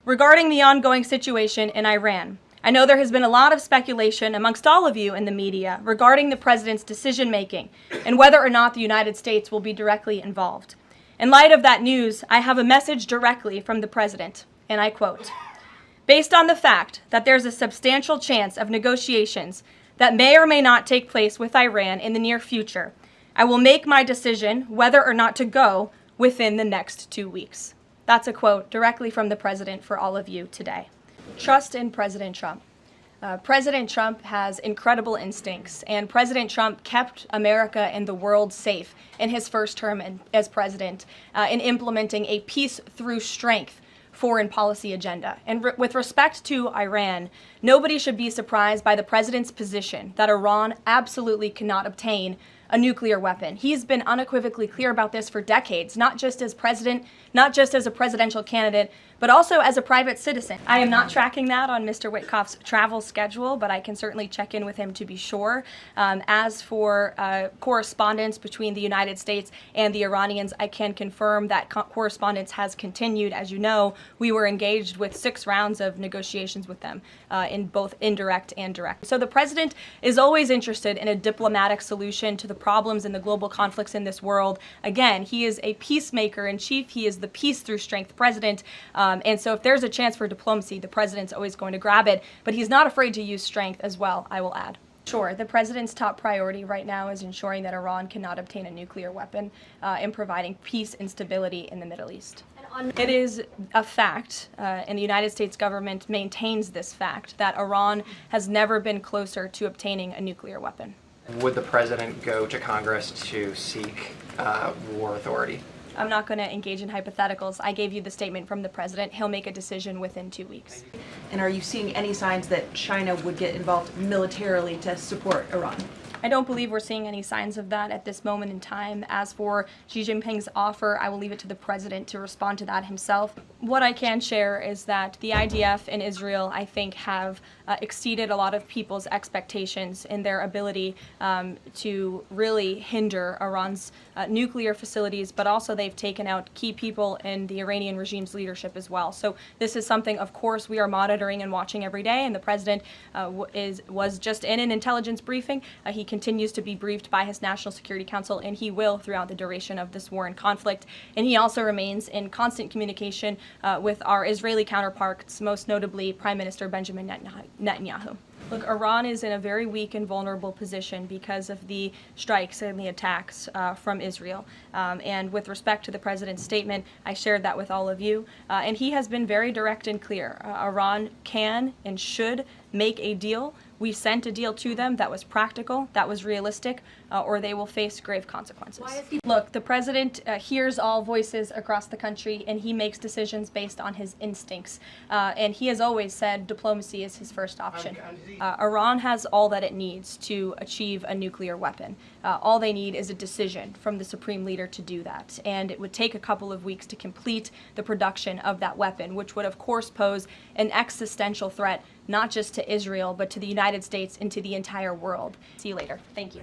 Regarding the ongoing situation in Iran, I know there has been a lot of speculation amongst all of you in the media regarding the president's decision-making and whether or not the United States will be directly involved. In light of that news, I have a message directly from the president, and I quote, "Based on the fact that there's a substantial chance of negotiations that may or may not take place with Iran in the near future, I will make my decision whether or not to go within the next 2 weeks." That's a quote directly from the president for all of you today. Trust in President Trump. President Trump has incredible instincts, and President Trump kept America and the world safe in his first term as president in implementing a peace through strength foreign policy agenda. And with respect to Iran, nobody should be surprised by the president's position that Iran absolutely cannot obtain a nuclear weapon. He's been unequivocally clear about this for decades, not just as president, not just as a presidential candidate, but also as a private citizen. I am not tracking that on Mr. Witkoff's travel schedule, but I can certainly check in with him to be sure. As for correspondence between the United States and the Iranians, I can confirm that correspondence has continued. As you know, we were engaged with 6 rounds of negotiations with them in both indirect and direct. So the president is always interested in a diplomatic solution to the problems and the global conflicts in this world. Again, he is a peacemaker in chief. He is the peace through strength president. And so if there's a chance for diplomacy, the president's always going to grab it. But he's not afraid to use strength as well, I will add. Sure, the president's top priority right now is ensuring that Iran cannot obtain a nuclear weapon and providing peace and stability in the Middle East. It is a fact, and the United States government maintains this fact, that Iran has never been closer to obtaining a nuclear weapon. Would the president go to Congress to seek war authority? I'm not going to engage in hypotheticals. I gave you the statement from the president. He'll make a decision within 2 weeks. And are you seeing any signs that China would get involved militarily to support Iran? I don't believe we're seeing any signs of that at this moment in time. As for Xi Jinping's offer, I will leave it to the president to respond to that himself. What I can share is that the IDF and Israel, I think, have exceeded a lot of people's expectations in their ability to really hinder Iran's nuclear facilities, but also they've taken out key people in the Iranian regime's leadership as well. So this is something, of course, we are monitoring and watching every day, and the president was just in an intelligence briefing. He continues to be briefed by his National Security Council, and he will throughout the duration of this war and conflict. And he also remains in constant communication with our Israeli counterparts, most notably Prime Minister Benjamin Netanyahu. Look, Iran is in a very weak and vulnerable position because of the strikes and the attacks from Israel. And with respect to the president's statement, I shared that with all of you. And he has been very direct and clear. Iran can and should make a deal. We sent a deal to them that was practical, that was realistic, or they will face grave consequences. Look, the president hears all voices across the country, and he makes decisions based on his instincts. And he has always said diplomacy is his first option. Iran has all that it needs to achieve a nuclear weapon. All they need is a decision from the supreme leader to do that. And it would take a couple of weeks to complete the production of that weapon, which would, of course, pose an existential threat not just to Israel, but to the United States and to the entire world. See you later. Thank you.